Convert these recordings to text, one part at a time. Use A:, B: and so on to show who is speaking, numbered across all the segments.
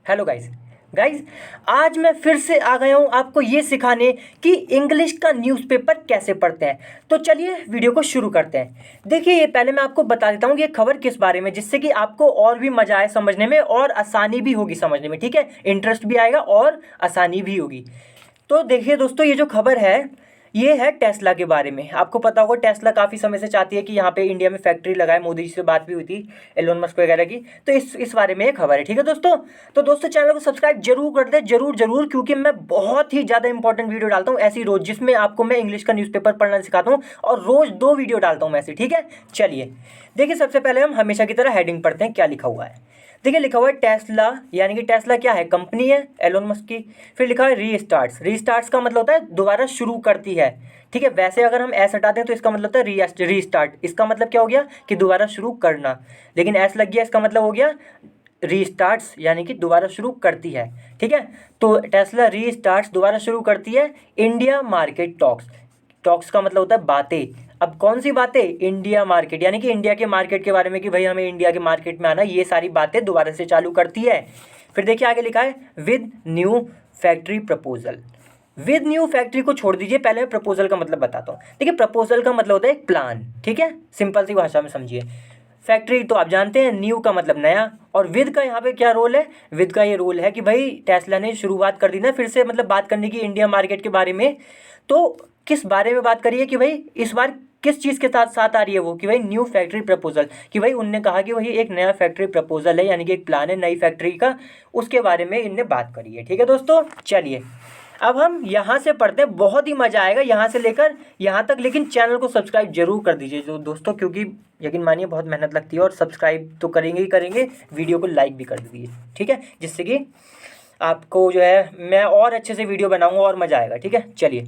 A: Hello guys. Guys, आज मैं फिर से आ गया हूँ आपको ये सिखाने कि इंग्लिश का न्यूज़पेपर कैसे पढ़ते हैं। तो चलिए वीडियो को शुरू करते हैं। देखिए, ये पहले मैं आपको बता देता हूँ कि ये खबर किस बारे में, जिससे कि आपको और भी मज़ा आए समझने में और आसानी भी होगी समझने में। ठीक है, इंटरेस्ट भी आएगा और आसानी भी होगी। तो देखिए दोस्तों, ये जो खबर है ये है टेस्ला के बारे में। आपको पता होगा टेस्ला काफ़ी समय से चाहती है कि यहाँ पे इंडिया में फैक्ट्री लगाए। मोदी जी से बात भी हुई थी, एलोन मस्क वगैरह की। तो इस बारे में ये खबर है। ठीक है दोस्तों, तो दोस्तों चैनल को सब्सक्राइब जरूर कर दे, जरूर जरूर, क्योंकि मैं बहुत ही ज़्यादा इंपॉर्टेंट वीडियो डालता हूँ ऐसी रोज, जिसमें आपको मैं इंग्लिश का न्यूज़पेपर पढ़ना सिखाता हूँ और रोज 2 वीडियो डालता हूँ ऐसे। ठीक है, चलिए देखिए, सबसे पहले हम हमेशा की तरह हेडिंग पढ़ते हैं क्या लिखा हुआ है। देखिए, लिखा हुआ है टेस्ला, यानी कि टेस्ला क्या है, कंपनी है एलोन मस्क की। फिर लिखा है रीस्टार्ट्स। रीस्टार्ट्स का मतलब होता है दोबारा शुरू करती है। ठीक है, वैसे अगर हम एस हटा दें तो इसका मतलब होता है रीस्टार्ट। इसका मतलब क्या हो गया कि दोबारा शुरू करना, लेकिन एस लग गया, इसका मतलब हो गया रीस्टार्ट्स, यानी कि दोबारा शुरू करती है। ठीक है, तो टेस्ला रीस्टार्ट्स, दोबारा शुरू करती है इंडिया मार्केट टॉक्स। टॉक्स का मतलब होता है बातें। अब कौन सी बातें? इंडिया मार्केट, यानी कि इंडिया के मार्केट के बारे में कि भाई हमें इंडिया के मार्केट में आना, ये सारी बातें दोबारा से चालू करती है। फिर देखिए आगे लिखा है with new factory proposal. With new factory को छोड़ दीजिए, पहले मैं प्रपोजल का मतलब बताता हूँ। देखिए, प्रपोजल का मतलब होता है एक प्लान। ठीक है, सिंपल सी भाषा में समझिए। फैक्ट्री तो आप जानते हैं, न्यू का मतलब नया, और विद का यहाँ पे क्या रोल है? विद का ये रोल है कि भाई टेस्ला ने शुरुआत कर दी ना फिर से, मतलब बात करने की इंडिया मार्केट के बारे में। तो किस बारे में बात करिए कि भाई इस बार किस चीज़ के साथ साथ आ रही है वो, कि भाई न्यू फैक्ट्री प्रपोजल, कि भाई उनने कहा कि वही एक नया फैक्ट्री प्रपोजल है, यानी कि एक प्लान है नई फैक्ट्री का, उसके बारे में इनने बात करी है। ठीक है दोस्तों, चलिए अब हम यहाँ से पढ़ते हैं, बहुत ही मज़ा आएगा यहाँ से लेकर यहाँ तक। लेकिन चैनल को सब्सक्राइब जरूर कर दीजिए जो दोस्तों, क्योंकि यकीन मानिए बहुत मेहनत लगती है, और सब्सक्राइब तो करेंगे ही करेंगे, वीडियो को लाइक भी कर दीजिए। ठीक है, जिससे कि आपको जो है मैं और अच्छे से वीडियो बनाऊंगा और मज़ा आएगा। ठीक है, चलिए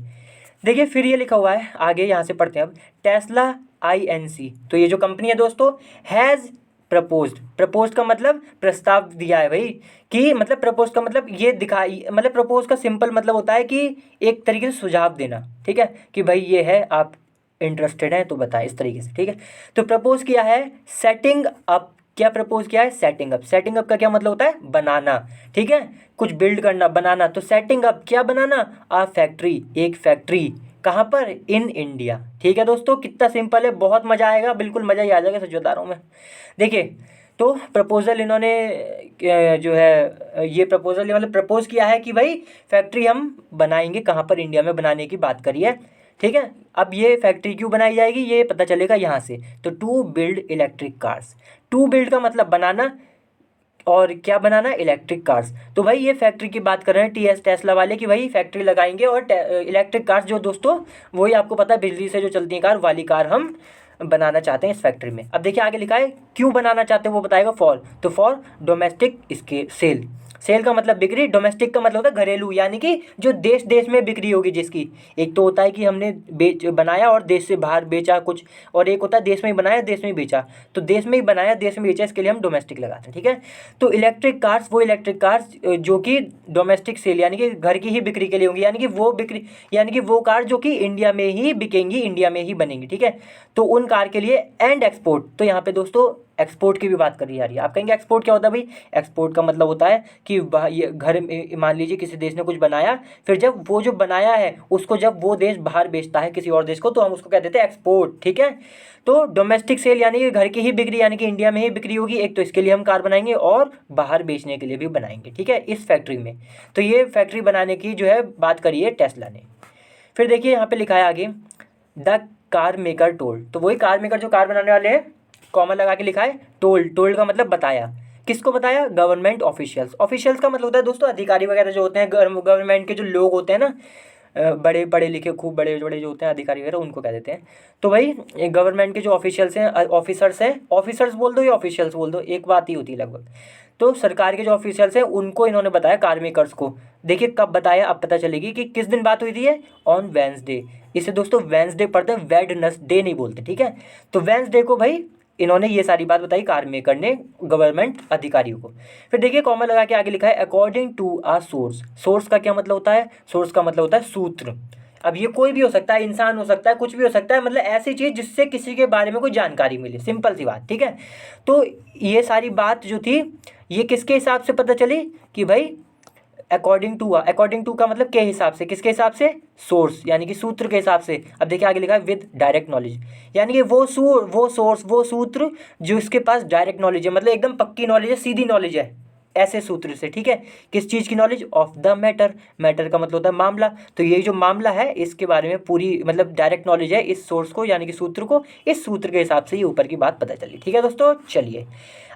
A: देखिए फिर ये लिखा हुआ है आगे, यहाँ से पढ़ते हैं अब। टेस्ला INC, तो ये जो कंपनी है दोस्तों, हैज़ प्रपोज्ड। प्रपोज्ड का मतलब प्रस्ताव दिया है भाई, कि मतलब प्रपोज का मतलब ये दिखाई, मतलब प्रपोज का सिंपल मतलब होता है कि एक तरीके से सुझाव देना। ठीक है, कि भाई ये है, आप इंटरेस्टेड हैं तो बताएं, इस तरीके से। ठीक है, तो प्रपोज किया है सेटिंग अप। क्या प्रपोज किया है? Setting up. सेटिंग अप का क्या मतलब होता है? बनाना। ठीक है, कुछ बिल्ड करना, बनाना। तो सेटिंग अप क्या बनाना? आ फैक्ट्री, एक फैक्ट्री। कहाँ पर? In India. ठीक है दोस्तों, कितना सिंपल है, बहुत मज़ा आएगा, बिल्कुल मज़ा ही आ जाएगा, सच बता रहा हूँ मैं। देखिए, तो प्रपोजल इन्होंने जो है ये प्रपोजल मतलब प्रपोज किया है कि भाई फैक्ट्री हम बनाएंगे, कहाँ पर? इंडिया में बनाने की बात करी है। ठीक है, अब ये फैक्ट्री क्यों बनाई जाएगी ये पता चलेगा यहाँ से। तो to build electric cars. To build का मतलब बनाना, और क्या बनाना? Electric cars. तो भाई ये फैक्ट्री की बात कर रहे हैं टेस्ला वाले, कि भाई फैक्ट्री लगाएंगे और इलेक्ट्रिक कार्स जो दोस्तों, वही आपको पता है बिजली से जो चलती है कार वाली कार हम बनाना चाहते हैं इस फैक्ट्री में। अब देखिए आगे लिखा है क्यों बनाना चाहते हैं वो बताएगा। फॉर, तो फॉर डोमेस्टिक इसके सेल। सेल का मतलब बिक्री, डोमेस्टिक का मतलब होता है घरेलू, यानी कि जो देश देश में बिक्री होगी जिसकी। एक तो होता है कि हमने बनाया और देश से बाहर बेचा कुछ, और एक होता है देश में ही बनाया देश में ही बेचा। तो देश में ही बनाया देश में बेचा, इसके लिए हम डोमेस्टिक लगाते हैं। ठीक है, तो इलेक्ट्रिक कार्स, वो इलेक्ट्रिक कार्स जो कि डोमेस्टिक सेल, यानी कि घर की ही बिक्री के लिए होंगी, यानी कि वो बिक्री, यानी कि वो कार जो कि इंडिया में ही बिकेंगी, इंडिया में ही बनेंगी। ठीक है, तो उन कार के लिए एंड एक्सपोर्ट। तो यहाँ पे दोस्तों एक्सपोर्ट की भी बात करी जा रही है। आप कहेंगे एक्सपोर्ट क्या होता है भाई? एक्सपोर्ट का मतलब होता है कि ये घर में मान लीजिए किसी देश ने कुछ बनाया, फिर जब वो जो बनाया है उसको जब वो देश बाहर बेचता है किसी और देश को, तो हम उसको कह देते हैं एक्सपोर्ट। ठीक है, तो डोमेस्टिक सेल यानी कि घर की ही बिक्री, यानी कि इंडिया में ही बिक्री होगी एक, तो इसके लिए हम कार बनाएंगे और बाहर बेचने के लिए भी बनाएंगे। ठीक है, इस फैक्ट्री में। तो ये फैक्ट्री बनाने की जो है बात करी है टेस्ला ने। फिर देखिए यहाँ पे लिखा है आगे द कार मेकर टोल्ड। तो वही कार मेकर जो कार बनाने वाले हैं, कॉमा लगा के लिखा है टोल्ड। टोल्ड का मतलब बताया। किसको बताया? Government officials. ऑफिशियल्स का मतलब होता है दोस्तों अधिकारी वगैरह जो होते हैं, गवर्नमेंट के जो लोग होते हैं ना, बड़े पढ़े लिखे खूब बड़े बड़े जो होते हैं अधिकारी वगैरह, उनको कह देते हैं। तो भाई गवर्नमेंट के जो ऑफिशियल्स हैं, ऑफिसर्स हैं, ऑफिसर्स बोल दो या ऑफिशियल्स बोल दो, एक बात ही होती है लगभग। तो सरकार के जो ऑफिशियल्स हैं उनको इन्होंने बताया, कार मेकर्स को। देखिए कब बताया, अब पता चलेगी कि किस दिन बात हुई थी ये। On Wednesday. इसे दोस्तों वेंसडे पढ़ते हैं, वेडनेसडे नहीं बोलते। ठीक है, तो वेंसडे को भाई इन्होंने ये सारी बात बताई कार मेकर ने गवर्नमेंट अधिकारियों को। फिर देखिए कॉमा लगा के आगे लिखा है according to a source. Source का क्या मतलब होता है? सोर्स का मतलब होता है सूत्र। अब ये कोई भी हो सकता है, इंसान हो सकता है, कुछ भी हो सकता है, मतलब ऐसी चीज़ जिससे किसी के बारे में कोई जानकारी मिले, सिंपल सी बात। ठीक है, तो ये सारी बात जो थी ये किसके हिसाब से पता चली कि भाई अकॉर्डिंग टू का मतलब के हिसाब से, किसके हिसाब से, सोर्स यानी कि सूत्र के हिसाब से। अब देखिए आगे लिखा है विद डायरेक्ट नॉलेज, यानी कि वो सोर्स वो सूत्र जो इसके पास डायरेक्ट नॉलेज है, मतलब एकदम पक्की नॉलेज है, सीधी नॉलेज है ऐसे सूत्र से, ठीक है। किस चीज़ की knowledge, of the matter, matter का मतलब होता है मामला, तो ये जो मामला है इसके बारे में पूरी मतलब डायरेक्ट नॉलेज है इस सोर्स को यानी कि सूत्र को, इस सूत्र के हिसाब से ये ऊपर की बात पता चली, ठीक है दोस्तों। चलिए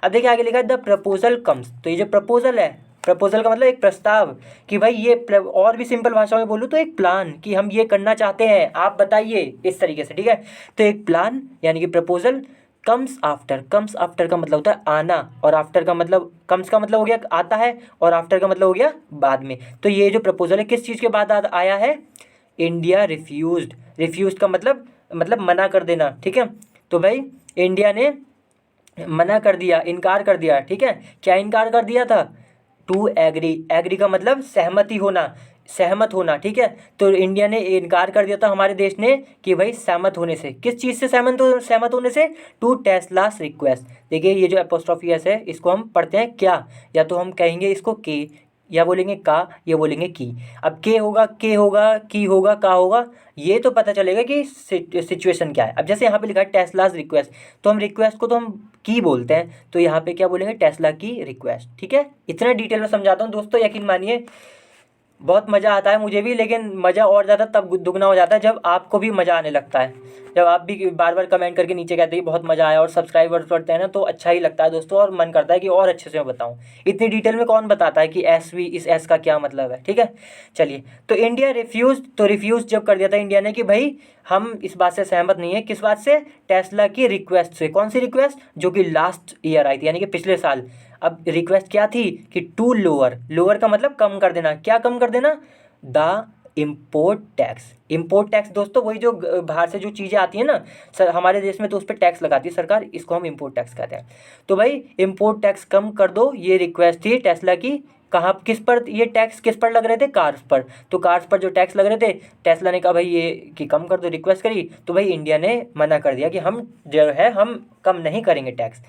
A: अब देखिए आगे लिखा है द प्रपोजल कम्स, तो ये जो प्रपोजल है, प्रपोजल का मतलब एक प्रस्ताव, कि भाई ये और भी सिंपल भाषा में बोलूँ तो एक प्लान, कि हम ये करना चाहते हैं, आप बताइए, इस तरीके से, ठीक है। तो एक प्लान यानी कि प्रपोजल कम्स आफ्टर का मतलब होता है आना, और आफ्टर का मतलब, कम्स का मतलब हो गया आता है, और आफ्टर का मतलब हो गया बाद में। तो ये जो प्रपोजल है किस चीज़ के बाद आया है, इंडिया रिफ्यूज्ड का मतलब मना कर देना, ठीक है। तो भाई इंडिया ने मना कर दिया, इनकार कर दिया, ठीक है। क्या इनकार कर दिया था, टू एग्री का मतलब सहमत होना, ठीक है। तो इंडिया ने इनकार कर दिया था, हमारे देश ने, कि भाई सहमत होने से, किस चीज़ से सहमत होने से, टू टेस्लास रिक्वेस्ट। देखिए ये जो एपोस्ट्रोफी एस है इसको हम पढ़ते हैं क्या, या तो हम कहेंगे इसको के, या बोलेंगे का, या बोलेंगे की। अब के होगा की होगा का होगा, ये तो पता चलेगा कि सिचुएशन क्या है। अब जैसे यहाँ पे लिखा है टेस्लास रिक्वेस्ट, तो हम रिक्वेस्ट को तो हम की बोलते हैं, तो यहाँ पे क्या बोलेंगे, टेस्ला की रिक्वेस्ट, ठीक है। इतना डिटेल में समझाता हूँ दोस्तों, यकीन मानिए बहुत मज़ा आता है मुझे भी, लेकिन मज़ा और ज़्यादा तब दुगना हो जाता है जब आपको भी मज़ा आने लगता है, जब आप भी बार बार कमेंट करके नीचे कहते हैं कि बहुत मज़ा आया और सब्सक्राइबर्स बढ़ते हैं ना, तो अच्छा ही लगता है दोस्तों, और मन करता है कि और अच्छे से मैं बताऊँ। इतनी डिटेल में कौन बताता है कि इस एस का क्या मतलब है, ठीक है। चलिए, तो इंडिया रिफ्यूज़ जब कर दिया था इंडिया ने कि भाई हम इस बात से सहमत नहीं है, किस बात से, टेस्ला की रिक्वेस्ट से। कौन सी रिक्वेस्ट, जो कि लास्ट ईयर आई थी यानी कि पिछले साल। अब रिक्वेस्ट क्या थी कि टू लोअर का मतलब कम कर देना, क्या कम कर देना, द इम्पोर्ट टैक्स दोस्तों, वही जो बाहर से जो चीज़ें आती हैं ना सर हमारे देश में, तो उस पर टैक्स लगाती है सरकार, इसको हम इम्पोर्ट टैक्स कहते हैं। तो भाई इम्पोर्ट टैक्स कम कर दो, ये रिक्वेस्ट थी टेस्ला की। कहाँ किस पर ये टैक्स किस पर लग रहे थे, कार्स पर। तो कार्स पर जो टैक्स लग रहे थे, टेस्ला ने कहा भाई ये कि कम कर दो, रिक्वेस्ट करी, तो भाई इंडिया ने मना कर दिया कि हम जो है हम कम नहीं करेंगे टैक्स।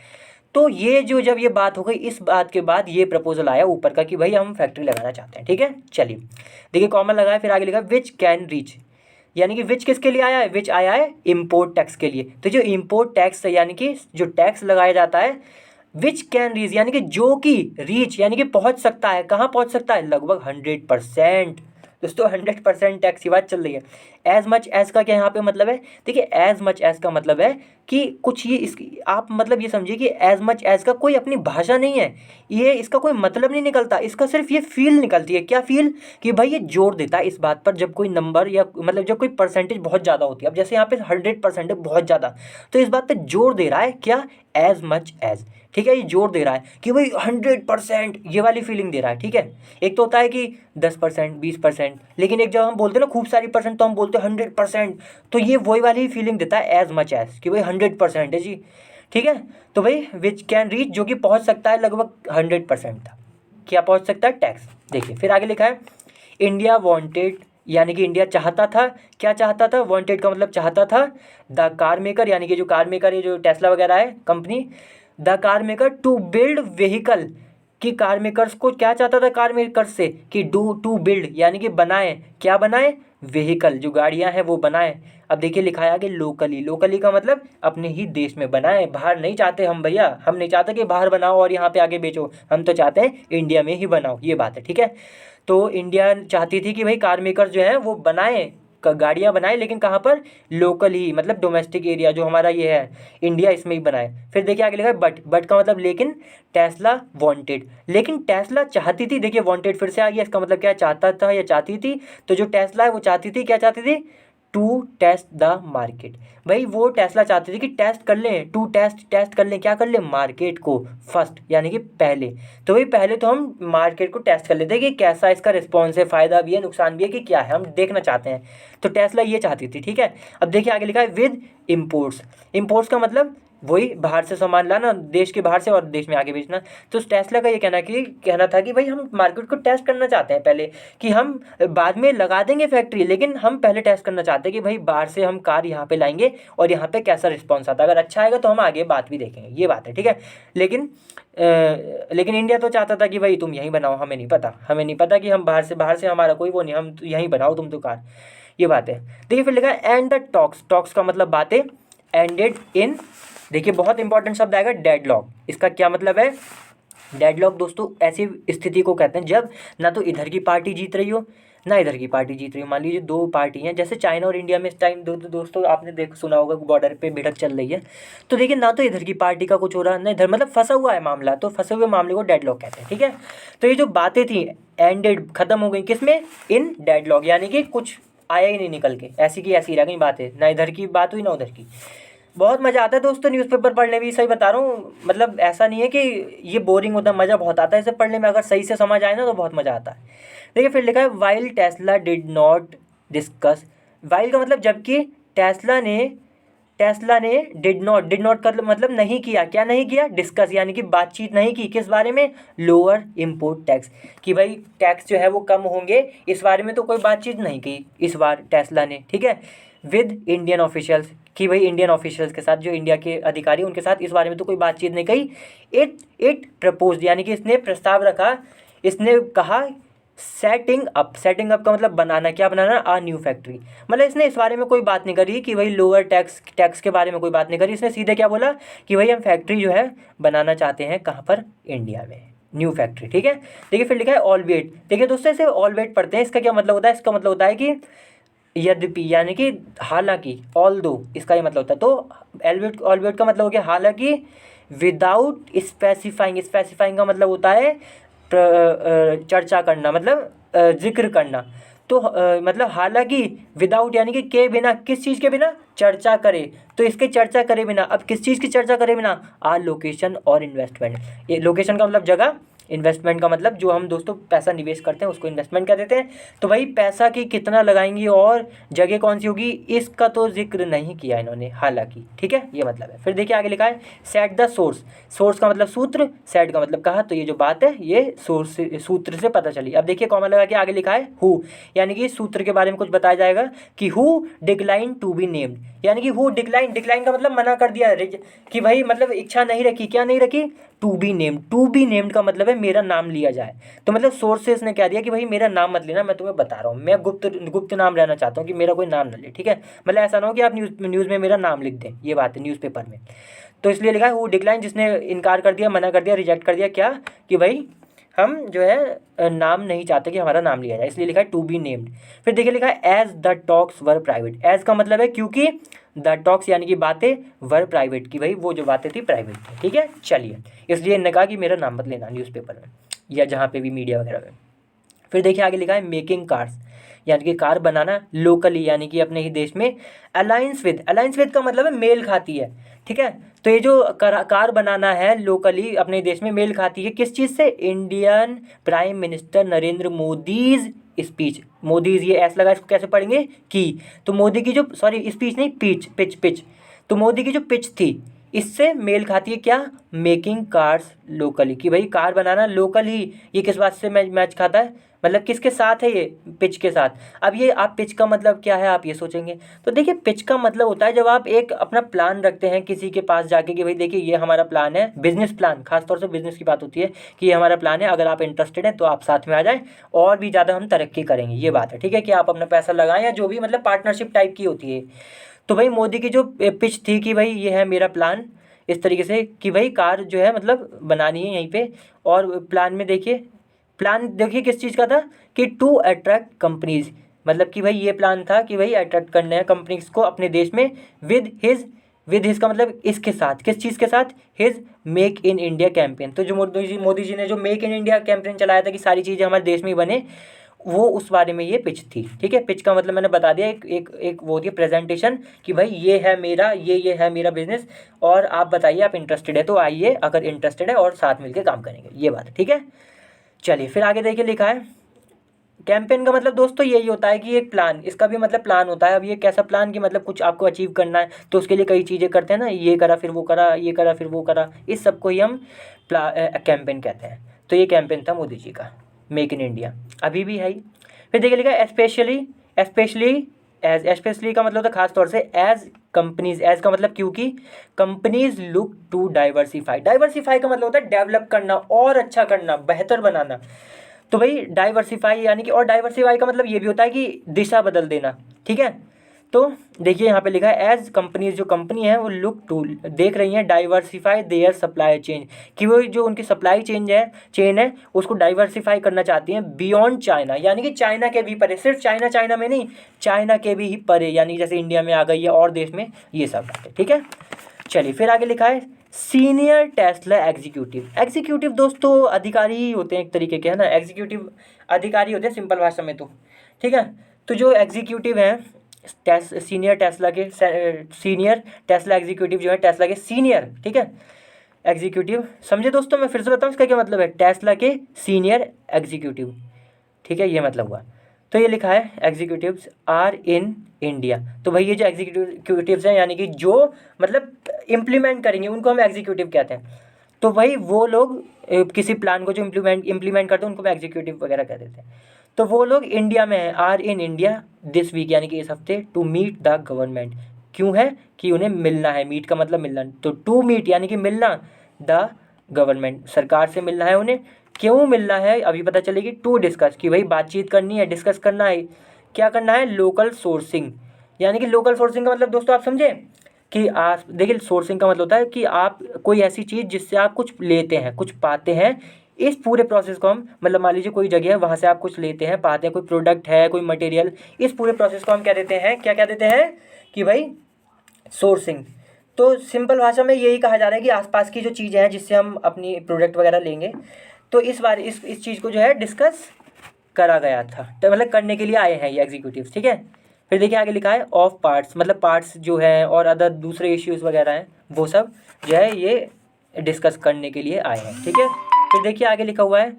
A: तो ये जो जब ये बात हो गई, इस बात के बाद ये प्रपोजल आया ऊपर का कि भाई हम फैक्ट्री लगाना चाहते हैं, ठीक है। चलिए देखिए कॉमन लगाया, फिर आगे लिखा विच कैन रीच, यानी कि विच किसके लिए आया है, विच आया है इम्पोर्ट टैक्स के लिए। तो जो इम्पोर्ट टैक्स है यानी कि जो टैक्स लगाया जाता है, विच कैन रीच यानी कि जो कि रीच यानी कि पहुंच सकता है, कहाँ पहुंच सकता है, लगभग 100%। दोस्तों 100% टैक्स की बात चल रही है। एज मच एज का क्या यहाँ पे मतलब है, देखिए एज मच एज का मतलब है कि कुछ ये इसकी आप मतलब ये समझिए कि एज मच एज का कोई अपनी भाषा नहीं है, ये इसका कोई मतलब नहीं निकलता, इसका सिर्फ ये फील निकलती है। क्या फील, कि भाई ये जोर देता है इस बात पर जब कोई नंबर या मतलब जब कोई परसेंटेज बहुत ज़्यादा होती है। अब जैसे यहाँ पे 100% है, बहुत ज़्यादा, तो इस बात पर जोर दे रहा है क्या, एज मच एज, ठीक है। ये जोर दे रहा है कि भाई 100%, ये वाली फीलिंग दे रहा है, ठीक है। एक तो होता है कि 10% 20%, लेकिन एक जब हम बोलते हैं ना खूब सारी परसेंट, तो हम बोलते हैं 100%, तो ये वही वाली फीलिंग देता है एज मच एज, कि भाई 100% है जी, ठीक है। तो भाई विच कैन रीच, जो कि पहुंच सकता है लगभग 100% तक, क्या पहुंच सकता है, टैक्स। देखिए फिर आगे लिखा है इंडिया वांटेड, यानी कि इंडिया चाहता था, क्या चाहता था, वांटेड का मतलब चाहता था, द कार मेकर यानी कि जो कार मेकर है, जो टेस्ला वगैरह है company, the car maker to build vehicle, कि कार मेकर्स को क्या चाहता था, कार मेकर्स से कि टू बिल्ड यानी कि बनाए, क्या बनाए, व्हीकल, जो गाड़ियां हैं वो बनाए। अब देखिए लिखा है आगे लोकली का मतलब अपने ही देश में बनाए, बाहर नहीं चाहते हम भैया, हम नहीं चाहते कि बाहर बनाओ और यहाँ पे आगे बेचो, हम तो चाहते हैं इंडिया में ही बनाओ, ये बात है, ठीक है। तो इंडिया चाहती थी कि भाई कार मेकर जो है वो बनाए, गाड़ियाँ बनाए, लेकिन कहाँ पर, लोकल ही, मतलब डोमेस्टिक एरिया जो हमारा ये है इंडिया, इसमें ही बनाए। फिर देखिए आगे लिखा है बट का मतलब लेकिन, टेस्ला वांटेड, लेकिन टेस्ला चाहती थी, देखिए वांटेड फिर से आ गया, इसका मतलब क्या, चाहता था या चाहती थी। तो जो टेस्ला है वो चाहती थी, क्या चाहती थी, टू टेस्ट द मार्केट, भाई वो टेस्ला चाहती थी कि टेस्ट कर लें, टू टेस्ट कर लें, क्या कर लें, मार्केट को फर्स्ट, यानी कि पहले। तो भाई पहले तो हम मार्केट को टेस्ट कर लेते हैं कि कैसा इसका रिस्पॉन्स है, फ़ायदा भी है नुकसान भी है कि क्या है, हम देखना चाहते हैं। तो टेस्ला ये चाहती थी, ठीक है। अब देखिए आगे लिखा है विद इम्पोर्ट्स का मतलब वही बाहर से सामान लाना, देश के बाहर से, और देश में आगे बेचना। तो टेस्ला का ये कहना था कि भाई हम मार्केट को टेस्ट करना चाहते हैं पहले, कि हम बाद में लगा देंगे फैक्ट्री, लेकिन हम पहले टेस्ट करना चाहते हैं कि भाई बाहर से हम कार यहाँ पे लाएंगे और यहाँ पे कैसा रिस्पॉन्स आता है, अगर अच्छा आएगा तो हम आगे बात भी देखेंगे, ये बात है, ठीक है। लेकिन लेकिन इंडिया तो चाहता था कि भाई तुम यहीं बनाओ, हमें नहीं पता कि हम बाहर से हमारा कोई वो नहीं, हम तो यहीं बनाओ तुम तो कार, ये बात है। देखिए फिर लिखा है एंड द टॉक्स का मतलब बातें एंडेड इन, देखिए बहुत इंपॉर्टेंट शब्द आएगा डेडलॉक। इसका क्या मतलब है? डेडलॉक दोस्तों ऐसी स्थिति को कहते हैं जब ना तो इधर की पार्टी जीत रही हो ना इधर की पार्टी जीत रही हो। मान लीजिए दो पार्टी हैं, जैसे चाइना और इंडिया में इस टाइम दोस्तों आपने सुना होगा बॉर्डर पे भिड़ंत चल रही है। तो देखिए ना तो इधर की पार्टी का कुछ हो रहा है ना इधर, मतलब फंसा हुआ है मामला, तो फंसे हुए मामले को डेडलॉक कहते हैं, ठीक है। तो ये जो बातें थी एंडेड, खत्म हो गई किसमें? इन डेडलॉक, यानी कि कुछ आया ही नहीं निकल के, ऐसी की ऐसी रह गई बातें, ना इधर की बात हुई ना उधर की। बहुत मज़ा आता है दोस्तों न्यूज़पेपर पढ़ने में, सही बता रहा हूँ, मतलब ऐसा नहीं है कि ये बोरिंग होता है, मज़ा बहुत आता है इसे पढ़ने में, अगर सही से समझ आए ना तो बहुत मज़ा आता है। देखिए फिर लिखा है while Tesla did not discuss, while का मतलब जबकि, टेस्ला ने डिड नॉट का मतलब नहीं किया, क्या नहीं किया? डिस्कस, यानी कि बातचीत नहीं की, किस बारे में? लोअर इम्पोर्ट टैक्स, कि भाई टैक्स जो है वो कम होंगे, इस बारे में तो कोई बातचीत नहीं की इस बार टेस्ला ने, ठीक है। विद इंडियन ऑफिशियल्स, कि भाई इंडियन ऑफिशियल्स के साथ, जो इंडिया के अधिकारी उनके साथ इस बारे में तो कोई बातचीत नहीं कही। इट प्रपोज, यानी कि इसने प्रस्ताव रखा, इसने कहा सेटिंग अप का मतलब बनाना, क्या बनाना? आ न्यू फैक्ट्री, मतलब इसने इस बारे में कोई बात नहीं करी कि भाई लोअर टैक्स के बारे में कोई बात नहीं करी, इसने सीधे क्या बोला कि भाई हम फैक्ट्री जो है बनाना चाहते हैं, कहाँ पर? इंडिया में, न्यू फैक्ट्री, ठीक है। देखिए फिर लिखा है ऑल वेट, देखिए दोस्तों इसे ऑल वेट पढ़ते हैं, इसका क्या मतलब होता है? इसका मतलब होता है कि यद्यपि, यानी कि हालांकि, ऑल दो, इसका ये मतलब होता है। तो ऑल वेट का मतलब हो गया हालांकि, विदाउट स्पेसिफाइंग का मतलब होता है चर्चा करना, मतलब जिक्र करना। तो मतलब हालांकि, विदाउट यानी कि के बिना, किस चीज़ के बिना? चर्चा करे, तो इसके चर्चा करे बिना, अब किस चीज़ की चर्चा करे बिना? लोकेशन और इन्वेस्टमेंट। ये लोकेशन का मतलब जगह, इन्वेस्टमेंट का मतलब जो हम दोस्तों पैसा निवेश करते हैं उसको इन्वेस्टमेंट कह देते हैं। तो भाई पैसा की कितना लगाएंगी और जगह कौन सी होगी, इसका तो जिक्र नहीं किया इन्होंने, हालांकि, ठीक है, ये मतलब है। फिर देखिए आगे लिखा है सेट द सोर्स का मतलब सूत्र, सेट का मतलब कहा, तो ये जो बात है ये सूत्र से पता चली। अब देखिए कॉमा लगा के आगे लिखा है हु, यानी कि सूत्र के बारे में कुछ बताया जाएगा कि who decline to be named, यानी कि हु डिक्लाइन का मतलब मना कर दिया, कि भाई मतलब इच्छा नहीं रखी, क्या नहीं रखी? टू बी नेम्ड का मतलब है मेरा नाम लिया जाए। तो मतलब सोर्सेस ने कह दिया कि भाई मेरा नाम मत लेना, मैं तुम्हें बता रहा हूँ, मैं गुप्त नाम रहना चाहता हूँ, कि मेरा कोई नाम ना ले, ठीक है। मतलब ऐसा ना हो कि आप न्यूज़ में मेरा नाम लिख दें, ये बात है न्यूज़पेपर में। तो इसलिए लिखा है वो डिक्लाइन, जिसने इनकार कर दिया, मना कर दिया, रिजेक्ट कर दिया, क्या कि भाई हम जो है नाम नहीं चाहते कि हमारा नाम लिया जाए, इसलिए लिखा है टू बी नेम्ड। फिर देखिए लिखा है as the talks were private, as का मतलब है क्योंकि, द टॉक्स यानी कि बातें, वर प्राइवेट, की भाई वो जो बातें थी प्राइवेट थी, ठीक है। चलिए इसलिए इन्होंने कहा कि मेरा नाम मत लेना न्यूज़पेपर में या जहाँ पे भी मीडिया वगैरह में। फिर देखिए आगे लिखा है मेकिंग कार्स, यानी कि कार बनाना लोकली, यानी कि अपने ही देश में। अलाइंस विद का मतलब है मेल खाती है, ठीक है। तो ये जो कार बनाना है लोकली अपने देश में, मेल खाती है किस चीज़ से? Indian prime minister Narendra Modi's speech, Modi's ये ऐसा लगा, इसको कैसे पढ़ेंगे? की, तो मोदी की जो, सॉरी स्पीच नहीं, पिच, तो मोदी की जो पिच थी इससे मेल खाती है, क्या? मेकिंग कार्स लोकली, कि भाई कार बनाना लोकल ही, ये किस बात से मैच खाता है? मतलब किसके साथ है? ये पिच के साथ। अब ये आप पिच का मतलब क्या है आप ये सोचेंगे, तो देखिए पिच का मतलब होता है जब आप एक अपना प्लान रखते हैं किसी के पास जाके कि भाई देखिए ये हमारा प्लान है, बिजनेस प्लान, खासतौर से बिजनेस की बात होती है कि ये हमारा प्लान है, अगर आप इंटरेस्टेड हैं तो आप साथ में आ जाएं और भी ज़्यादा हम तरक्की करेंगे, ये बात है, ठीक है, कि आप अपना पैसा लगाएं या जो भी, मतलब पार्टनरशिप टाइप की होती है। तो भाई मोदी की जो पिच थी कि भाई ये है मेरा प्लान, इस तरीके से कि भाई कार जो है मतलब बनानी है यहीं पे। और प्लान देखिए किस चीज़ का था कि टू अट्रैक्ट कंपनीज, मतलब कि भाई ये प्लान था कि भाई अट्रैक्ट करना है कंपनीज को अपने देश में। विद हिज का मतलब इसके साथ, किस चीज़ के साथ? His make in India campaign. तो जो मोदी जी ने जो मेक इन इंडिया कैंपेन चलाया था कि सारी चीज़ें हमारे देश में ही बने, वो उस बारे में ये पिच थी, ठीक है। पिच का मतलब मैंने बता दिया, एक वो होती है प्रेजेंटेशन कि भाई ये है मेरा, ये है मेरा बिजनेस, और आप बताइए आप इंटरेस्टेड है तो आइए, अगर इंटरेस्टेड है, और साथ मिलकर काम करेंगे, ये बात, ठीक है। चलिए फिर आगे देखिए लिखा है कैंपेन का मतलब दोस्तों यही होता है कि एक प्लान, इसका भी मतलब प्लान होता है। अब ये कैसा प्लान कि मतलब कुछ आपको अचीव करना है तो उसके लिए कई चीज़ें करते हैं ना, ये करा फिर वो करा, ये करा फिर वो करा, इस सब को ही हम कैंपेन कहते हैं। तो ये कैंपेन था मोदी जी का, मेक इन इंडिया, अभी भी है ही। फिर देखिए लिखा स्पेशली, स्पेशली एज, स्पेशली का मतलब होता है खास तौर से, एज कंपनीज, एज का मतलब क्योंकि, companies look to diversify, diversify का मतलब होता है डेवलप करना और अच्छा करना, बेहतर बनाना। तो भाई डाइवर्सिफाई यानी कि, और डाइवर्सिफाई का मतलब ये भी होता है कि दिशा बदल देना, ठीक है। तो देखिए यहाँ पे लिखा है एज कंपनीज, जो कंपनी है वो लुक टू, देख रही हैं, डाइवर्सिफाई देयर सप्लाई चेन, कि वो जो उनकी सप्लाई चेन है उसको डाइवर्सिफाई करना चाहती हैं बियॉन्ड चाइना, यानी कि चाइना के भी परे, सिर्फ चाइना चाइना में नहीं, चाइना के भी ही परे, यानी जैसे इंडिया में आ गई है और देश में, ये सब बात है, ठीक है। चलिए फिर आगे लिखा है सीनियर टेस्ला एग्जीक्यूटिव, एग्जीक्यूटिव दोस्तों अधिकारी ही होते हैं एक तरीके के, है ना, एग्जीक्यूटिव अधिकारी होते हैं सिंपल भाषा में तो, ठीक है। तो जो एग्जीक्यूटिव हैं सीनियर टेस्ला के, सीनियर टेस्ला एग्जीक्यूटिव जो है टेस्ला के सीनियर, ठीक है, एग्जीक्यूटिव, समझे दोस्तों। मैं फिर से बताऊँ इसका क्या मतलब है, टेस्ला के सीनियर एग्जीक्यूटिव, ठीक है, ये मतलब हुआ। तो ये लिखा है एग्जीक्यूटिव्स आर इन इंडिया, तो भाई ये जो एग्जीक्यूटिव्स हैं यानी कि जो मतलब इम्प्लीमेंट करेंगे उनको हम एग्जीक्यूटिव कहते हैं। तो भाई वो लोग किसी प्लान को जो इम्प्लीमेंट करते हैं उनको हम एग्जीक्यूटिव वगैरह कह देते हैं। तो वो लोग इंडिया में हैं, are in India this week, यानी कि इस हफ्ते, टू मीट द गवर्नमेंट, क्यों है कि उन्हें मिलना है, मीट का मतलब मिलना, तो टू मीट यानी कि मिलना, द गवर्नमेंट, सरकार से मिलना है उन्हें। क्यों मिलना है अभी पता चलेगी, टू डिस्कस, कि भाई बातचीत करनी है, डिस्कस करना है, क्या करना है, लोकल सोर्सिंग, यानी कि लोकल सोर्सिंग का मतलब दोस्तों आप समझे कि आप देखिए, सोर्सिंग का मतलब होता है कि आप कोई ऐसी चीज़ जिससे आप कुछ लेते हैं, कुछ पाते हैं, इस पूरे प्रोसेस को हम, मतलब मान लीजिए कोई जगह है वहाँ से आप कुछ लेते हैं, पाते हैं, कोई प्रोडक्ट है, कोई मटेरियल, इस पूरे प्रोसेस को हम क्या देते हैं, क्या क्या देते हैं कि भाई सोर्सिंग। तो सिंपल भाषा में यही कहा जा रहा है कि आसपास की जो चीज़ें हैं जिससे हम अपनी प्रोडक्ट वगैरह लेंगे, तो इस बार इस चीज़ को जो है डिस्कस करा गया था, तो मतलब करने के लिए आए हैं ये एग्जीक्यूटिव, ठीक है। फिर देखिए आगे लिखा है ऑफ पार्ट्स, मतलब पार्ट्स जो है और अदर दूसरे इश्यूज़ वगैरह हैं वो सब जो है ये डिस्कस करने के लिए आए हैं, ठीक है। फिर देखिए आगे लिखा हुआ है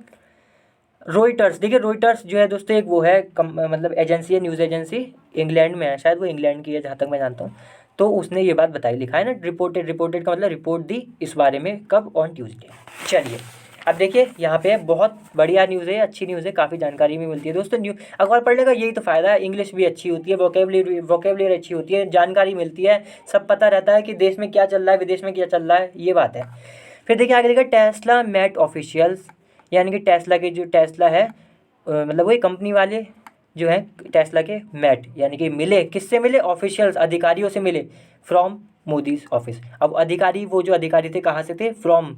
A: रॉयटर्स, देखिए रॉयटर्स जो है दोस्तों एक वो है मतलब एजेंसी है, न्यूज़ एजेंसी, इंग्लैंड में है शायद, वो इंग्लैंड की है जहाँ तक मैं जानता हूँ। तो उसने ये बात बताई, लिखा है ना रिपोर्टेड, रिपोर्टेड का मतलब रिपोर्ट दी इस बारे में, कब, ऑन ट्यूसडे। चलिए अब देखिए यहाँ पे बहुत बढ़िया न्यूज़ है, अच्छी न्यूज़ है, काफ़ी जानकारी भी मिलती है दोस्तों। अखबार पढ़ने का यही तो फ़ायदा है, इंग्लिश भी अच्छी होती है, वोकेबलरी अच्छी होती है, जानकारी मिलती है, सब पता रहता है कि देश में क्या चल रहा है, विदेश में क्या चल रहा है, ये बात है। फिर देखिए आगे लिखा टेस्ला मेट ऑफिशियल्स, यानी कि टेस्ला के जो टेस्ला है मतलब वही कंपनी वाले जो है टेस्ला के मेट, यानी कि मिले, किससे मिले, ऑफिशियल्स, अधिकारियों से मिले, फ्रॉम मोदीज ऑफिस। अब अधिकारी, वो जो अधिकारी थे कहाँ से थे, फ्रॉम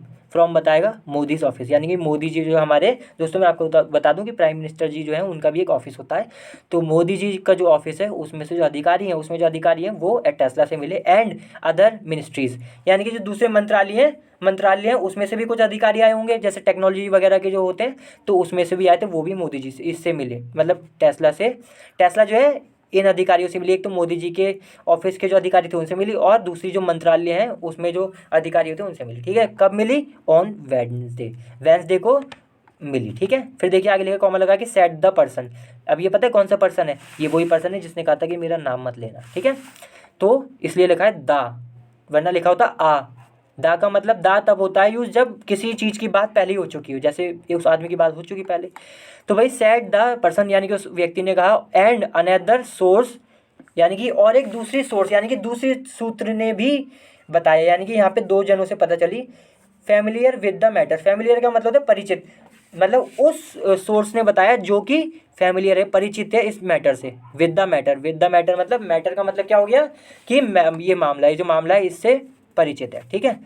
A: बताएगा मोदीज ऑफिस, यानी कि मोदी जी जो हमारे दोस्तों, मैं आपको बता दूं कि प्राइम मिनिस्टर जी जो है उनका भी एक ऑफिस होता है। तो मोदी जी का जो ऑफिस है उसमें से जो अधिकारी हैं, उसमें जो अधिकारी हैं वो टेस्ला से मिले, एंड अदर मिनिस्ट्रीज़, यानी कि जो दूसरे मंत्रालय हैं उसमें से भी कुछ अधिकारी आए होंगे, जैसे टेक्नोलॉजी वगैरह के जो होते हैं, तो उसमें से भी आए थे, वो भी मोदी जी से इससे मिले, मतलब टेस्ला से, टेस्ला जो है इन अधिकारियों से मिली। एक तो मोदी जी के ऑफिस के जो अधिकारी थे उनसे मिली, और दूसरी जो मंत्रालय हैं उसमें जो अधिकारी होते हैं उनसे मिली, ठीक है। कब मिली, ऑन वेडनेसडे को मिली, ठीक है। फिर देखिए आगे लिखा कॉमा लगा कि सेट द पर्सन, अब ये पता है कौन सा पर्सन है, ये वही पर्सन है जिसने कहा था कि मेरा नाम मत लेना, ठीक है। तो इसलिए लिखा है द, वरना लिखा होता आ। दा का मतलब, दा तब होता है यूज जब किसी चीज़ की बात पहले ही हो चुकी हो, जैसे उस आदमी की बात हो चुकी पहले। तो भाई सेट द पर्सन, यानी कि उस व्यक्ति ने कहा, एंड अनदर सोर्स, यानी कि और एक दूसरी सोर्स, यानी कि दूसरे सूत्र ने भी बताया, यानी कि यहाँ पे दो जनों से पता चली, familiar with the matter, familiar का मतलब है परिचित, मतलब उस सोर्स ने बताया जो कि फैमिलियर है, परिचित है इस मैटर से, विद द मैटर मतलब, मैटर का मतलब क्या हो गया कि ये मामला है, जो मामला है इससे परिचित है, ठीक है।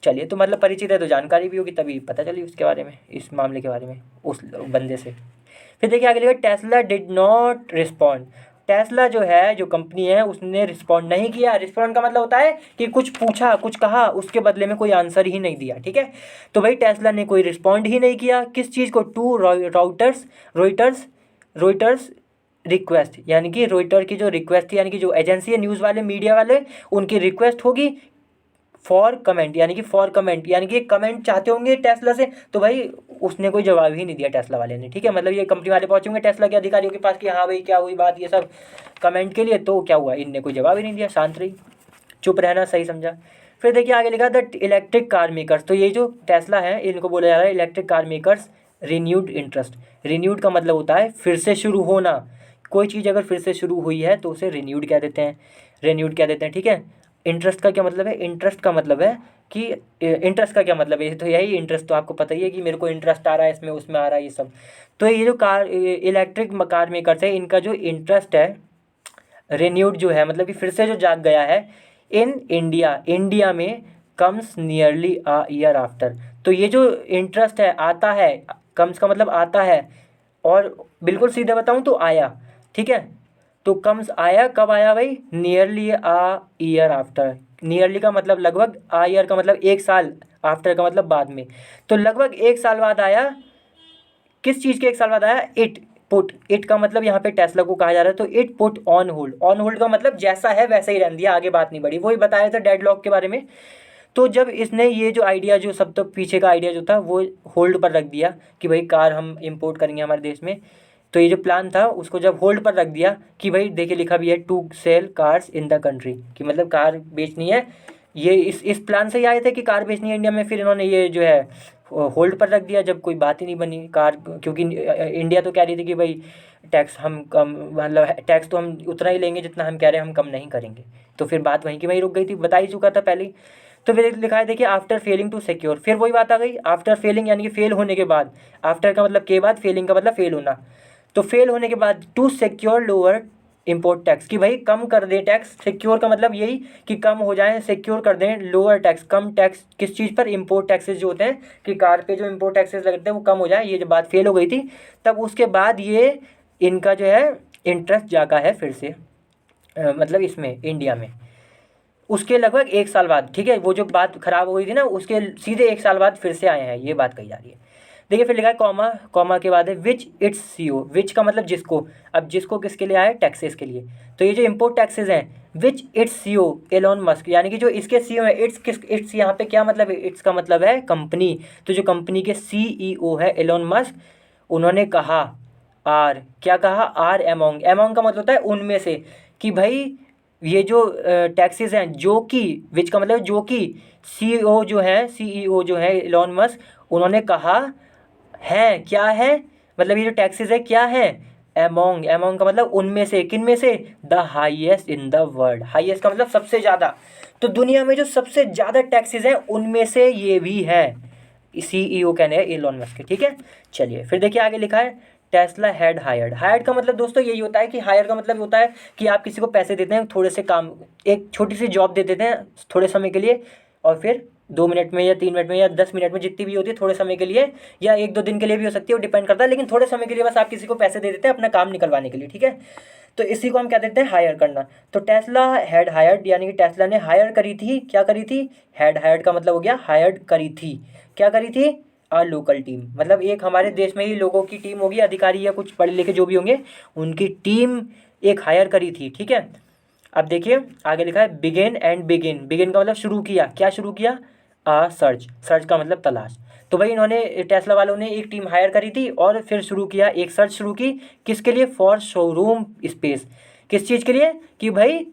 A: चलिए, तो मतलब परिचित है तो जानकारी भी होगी, तभी पता चली उसके बारे में, इस मामले के बारे में उस बंदे से। फिर देखिए आगे लिखा Tesla did not respond, Tesla जो है, जो कंपनी है, उसने रिस्पॉन्ड नहीं किया। रिस्पॉन्ड का मतलब होता है कि कुछ पूछा, कुछ कहा, उसके बदले में कोई आंसर ही नहीं दिया, ठीक है। तो भाई टेस्ला ने कोई रिस्पॉन्ड ही नहीं किया, किस चीज़ को, टू रॉयटर्स रिक्वेस्ट, यानी कि रॉयटर की जो रिक्वेस्ट थी, यानी कि जो एजेंसी है, न्यूज़ वाले, मीडिया वाले, उनकी रिक्वेस्ट होगी फॉर कमेंट, यानी कि फॉर कमेंट यानी कि कमेंट चाहते होंगे टेस्ला से, तो भाई उसने कोई जवाब ही नहीं दिया टेस्ला वाले ने, ठीक है। मतलब ये कंपनी वाले पहुंचेंगे टेस्ला के अधिकारियों के पास कि हाँ भाई क्या हुई बात ये सब कमेंट के लिए, तो क्या हुआ, इनने कोई जवाब ही नहीं दिया, शांत रही, चुप रहना सही समझा। फिर देखिए आगे लिखा द इलेक्ट्रिक कार मेकर्स, तो ये जो टेस्ला है इनको बोला जा रहा है electric car makers renewed interest. Renewed का मतलब होता है फिर से शुरू होना, कोई चीज़ अगर फिर से शुरू हुई है तो उसे रिन्यूड कह देते हैं, रिन्यूड कह देते हैं, ठीक है। इंटरेस्ट का क्या मतलब है, इंटरेस्ट का मतलब है कि इंटरेस्ट का क्या मतलब है, तो यही इंटरेस्ट तो आपको पता ही है कि मेरे को इंटरेस्ट आ रहा है इसमें उसमें आ रहा है ये सब। तो ये जो कार इलेक्ट्रिक कार मेकर्स है इनका जो इंटरेस्ट है रिन्यूड जो है, मतलब कि फिर से जो जाग गया है इन इंडिया, इंडिया में comes nearly a year after. तो ये जो इंटरेस्ट है आता है, कम्स का मतलब आता है, और बिल्कुल सीधे बताऊं तो आया, ठीक है। तो कम्स आया, कब आया भाई, nearly a year after. Nearly का मतलब लगभग, आ ईयर का मतलब एक साल, आफ्टर का मतलब बाद में, तो लगभग एक साल बाद आया। किस चीज़ के एक साल बाद आया, इट पुट, इट का मतलब यहाँ पे टेस्ला को कहा जा रहा है, तो it put on hold, on hold का मतलब जैसा है वैसे ही रहने दिया, आगे बात नहीं बढ़ी, वही बताया था डेडलॉक के बारे में। तो जब इसने ये जो आइडिया जो सब तो पीछे का आइडिया जो था वो होल्ड पर रख दिया कि भाई कार हम इंपोर्ट करेंगे हमारे देश में, तो ये जो प्लान था उसको जब होल्ड पर रख दिया कि भाई देखिए लिखा भी है to sell cars in the country, कि मतलब कार बेचनी है, ये इस प्लान से ही आए थे कि कार बेचनी है इंडिया में, फिर इन्होंने ये जो है होल्ड पर रख दिया जब कोई बात ही नहीं बनी कार, क्योंकि इंडिया तो कह रही थी कि भाई टैक्स हम कम, मतलब टैक्स तो हम उतना ही लेंगे जितना हम कह रहे हैं, हम कम नहीं करेंगे, तो फिर बात वहीं की वहीं रुक गई थी, बता ही चुका था पहले ही। तो फिर लिखा है देखिए आफ्टर फेलिंग टू सिक्योर, फिर वही बात आ गई, आफ्टर फेलिंग यानी कि फेल होने के बाद, आफ्टर का मतलब के बाद, फेलिंग का मतलब फेल होना, तो फेल होने के बाद to secure lower import tax, कि भाई कम कर दें टैक्स, सिक्योर का मतलब यही कि कम हो जाए, सिक्योर कर दें लोअर टैक्स, कम टैक्स किस चीज़ पर, इम्पोर्ट टैक्सेस जो होते हैं कि कार पे जो इम्पोर्ट टैक्सेस लगते हैं वो कम हो जाए, ये जब बात फेल हो गई थी तब उसके बाद ये इनका जो है इंटरेस्ट जागा है फिर से, मतलब इसमें इंडिया में, उसके लगभग एक साल बाद, ठीक है, वो जो बात खराब हो गई थी ना उसके सीधे एक साल बाद फिर से आए हैं, ये बात कही जा रही है। देखिए फिर लिखा है कॉमा, कॉमा के बाद है विच इट्स सीओ, विच का मतलब जिसको, अब जिसको किसके लिए आया, टैक्सेस के लिए, तो ये जो इम्पोर्ट टैक्सेस हैं विच इट्स सीओ एलोन मस्क, यानी कि जो इसके सीईओ है, इट्स किस, इट्स यहाँ पे क्या मतलब है, इट्स का मतलब है कंपनी, तो जो कंपनी के सीईओ है एलोन मस्क, उन्होंने कहा, आर क्या कहा, आर एमोंग, एमोंग का मतलब होता है उनमें से, कि भाई ये जो टैक्सेस हैं जो कि, विच का मतलब जो कि सीईओ जो है, सीईओ जो है एलोन मस्क, उन्होंने कहा है, क्या है, मतलब ये जो टैक्सेस है क्या है, एमोंग, एमोंग का मतलब उनमें से, किन में से, the highest in the world, highest का मतलब सबसे ज़्यादा, तो दुनिया में जो सबसे ज़्यादा टैक्सेस हैं उनमें से ये भी है, सीईओ कहने हैं एलोन मस्क के, ठीक है। चलिए फिर देखिए आगे लिखा है टेस्ला हैड हायर्ड, हायर्ड का मतलब दोस्तों यही होता है कि हायर का मतलब होता है कि आप किसी को पैसे देते हैं थोड़े से काम, एक छोटी सी जॉब दे देते हैं थोड़े समय के लिए, और फिर 2 मिनट में या 3 मिनट में या 10 मिनट में जितनी भी होती है थोड़े समय के लिए, या 1-2 दिन के लिए भी हो सकती है, वो डिपेंड करता है, लेकिन थोड़े समय के लिए बस आप किसी को पैसे दे देते हैं अपना काम निकलवाने के लिए, ठीक है। तो इसी को हम क्या देते हैं, हायर करना। तो टेस्ला हैड हायर्ड यानी कि टेस्ला ने हायर करी थी, क्या करी थी, हैड हायर्ड का मतलब हो गया हायर्ड करी थी, क्या करी थी, आ लोकल टीम, मतलब एक हमारे देश में ही लोगों की टीम होगी, अधिकारी या कुछ पढ़े लिखे जो भी होंगे उनकी टीम एक हायर करी थी, ठीक है। अब देखिए आगे लिखा है बिगिन एंड बिगिन, बिगिन का मतलब शुरू किया, क्या शुरू किया, सर्च, सर्च का मतलब तलाश, तो भाई इन्होंने टेस्ला वालों ने एक टीम हायर करी थी और फिर शुरू किया, एक सर्च शुरू की, किसके लिए, फॉर शोरूम स्पेस, किस चीज़ के लिए, कि भाई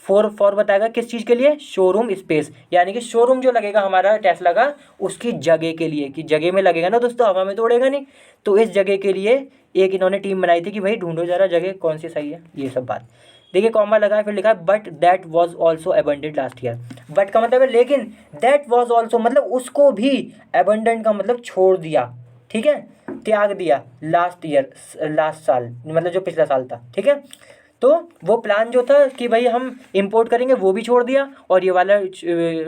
A: फॉर बताएगा किस चीज़ के लिए, शोरूम स्पेस, यानी कि शोरूम जो लगेगा हमारा टेस्ला का उसकी जगह के लिए, कि जगह में लगेगा ना दोस्तों, हवा में तो उड़ेगा नहीं, तो इस जगह के लिए एक इन्होंने टीम बनाई थी कि भाई ढूंढो जरा जगह कौन सी सही है, ये सब बात। देखिए कॉमा लगा है, फिर लिखा है but that was also abundant last year, but का मतलब है लेकिन, दैट वॉज ऑल्सो मतलब उसको भी, अबंडेंट का मतलब छोड़ दिया, ठीक है, त्याग दिया, लास्ट ईयर, लास्ट साल मतलब जो पिछला साल था, ठीक है। तो वो प्लान जो था कि भाई हम इंपोर्ट करेंगे वो भी छोड़ दिया, और ये वाला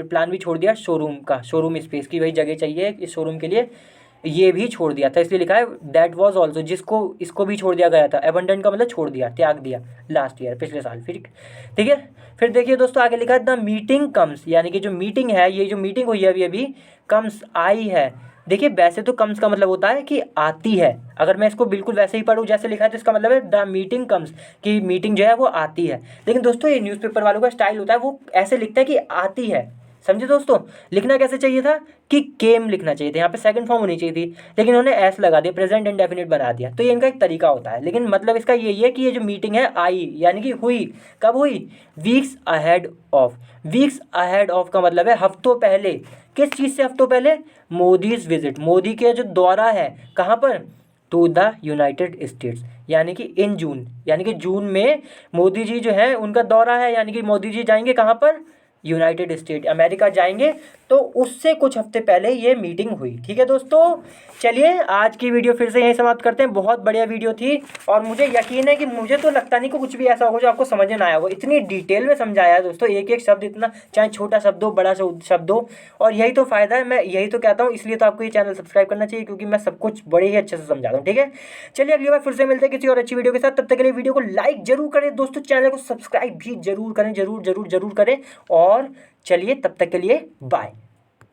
A: प्लान भी छोड़ दिया शोरूम का, शोरूम स्पेस की भाई जगह चाहिए इस शोरूम के लिए, ये भी छोड़ दिया था, इसलिए लिखा है दैट वाज ऑल्सो, जिसको इसको भी छोड़ दिया गया था, एबंडेंट का मतलब छोड़ दिया, त्याग दिया, लास्ट ईयर पिछले साल, फिर ठीक है। फिर देखिए दोस्तों आगे लिखा है द मीटिंग कम्स, यानी कि जो मीटिंग है, ये जो मीटिंग हुई है अभी कम्स आई है, देखिए वैसे तो कम्स का मतलब होता है कि आती है, अगर मैं इसको बिल्कुल वैसे ही पढ़ूँ जैसे लिखा है तो इसका मतलब है द मीटिंग कम्स, कि मीटिंग जो है वो आती है, लेकिन दोस्तों ये न्यूज़पेपर वालों का स्टाइल होता है, वो ऐसे लिखता है कि आती है, समझे दोस्तों। लिखना कैसे चाहिए था कि केम लिखना चाहिए था, यहाँ पे सेकंड फॉर्म होनी चाहिए थी, लेकिन उन्होंने एस लगा दिया, प्रेजेंट इंडेफिनिट बना दिया। तो ये इनका एक तरीका होता है, लेकिन मतलब इसका यही है कि ये जो मीटिंग है आई यानी कि हुई, कब हुई, weeks ahead of. Weeks ahead of का मतलब है हफ्तों पहले। किस चीज़ से हफ्तों पहले, मोदीज विजिट, मोदी के जो दौरा है कहाँ पर, टू द यूनाइटेड स्टेट्स, यानी कि इन जून, यानी कि जून में मोदी जी जो है उनका दौरा है, यानी कि मोदी जी जाएंगे कहाँ पर, यूनाइटेड स्टेट, अमेरिका जाएंगे। तो उससे कुछ हफ्ते पहले ये मीटिंग हुई। ठीक है दोस्तों, चलिए आज की वीडियो फिर से यहीं समाप्त करते हैं। बहुत बढ़िया वीडियो थी और मुझे यकीन है कि मुझे तो लगता नहीं कि कुछ भी ऐसा होगा जो आपको समझ में ना आया होगा। इतनी डिटेल में समझाया है दोस्तों, एक एक शब्द इतना, चाहे छोटा शब्द हो बड़ा शब्द हो, और यही तो फ़ायदा है, मैं यही तो कहता हूँ। इसलिए तो आपको ये चैनल सब्सक्राइब करना चाहिए, क्योंकि मैं सब कुछ बड़े ही अच्छे से समझाता हूँ। ठीक है, चलिए अगली बार फिर से मिलते हैं किसी और अच्छी वीडियो के साथ। तब तक के लिए वीडियो को लाइक जरूर करें दोस्तों, चैनल को सब्सक्राइब भी जरूर करें, जरूर जरूर जरूर करें। और चलिए तब तक के लिए बाय।